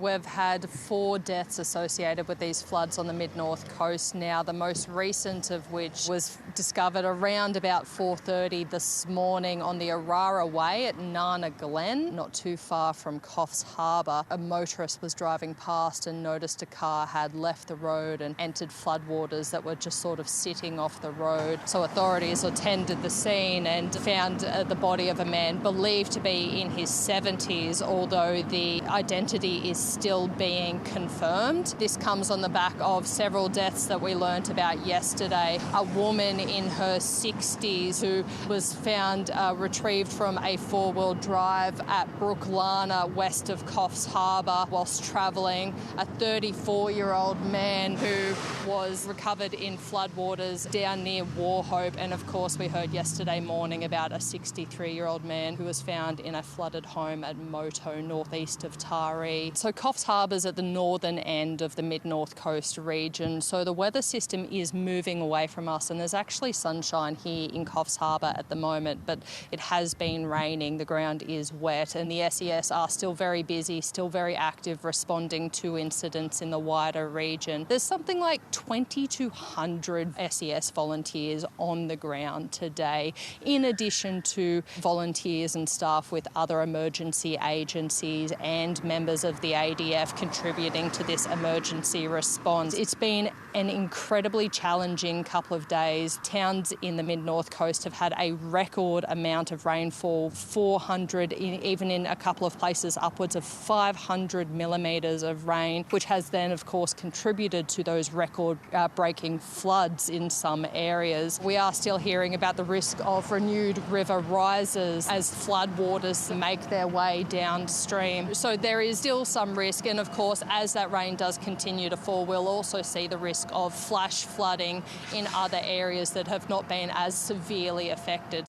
We've had 4 deaths associated with these floods on the Mid North Coast now, the most recent of which was discovered around about 4:30 this morning on the Arara Way at Nana Glen, not too far from Coffs Harbour. A motorist was driving past and noticed a car had left the road and entered floodwaters that were just sort of sitting off the road. So authorities attended the scene and found the body of a man believed to be in his 70s, although the identity is still being confirmed. This comes on the back of several deaths that we learnt about yesterday. A woman in her 60s who was found retrieved from a 4-wheel drive at Brooklana west of Coffs Harbour whilst travelling. A 34-year-old man who was recovered in floodwaters down near Wauchope, and of course we heard yesterday morning about a 63-year-old man who was found in a flooded home at Moto northeast of Taree. So Coffs Harbour's at the northern end of the Mid North Coast region, so the weather system is moving away from us, and there's actually sunshine here in Coffs Harbour at the moment, but it has been raining, the ground is wet, and the SES are still very busy, still very active, responding to incidents in the wider region. There's something like 2,200 SES volunteers on the ground today, in addition to volunteers and staff with other emergency agencies and members of the ADF contributing to this emergency response. It's been an incredibly challenging couple of days. Towns in the Mid North Coast have had a record amount of rainfall, 400, even in a couple of places upwards of 500 millimetres of rain, which has then of course contributed to those record-breaking floods in some areas. We are still hearing about the risk of renewed river rises as floodwaters make their way downstream. So there is still some risk, and of course as that rain does continue to fall, we'll also see the risk of flash flooding in other areas that have not been as severely affected.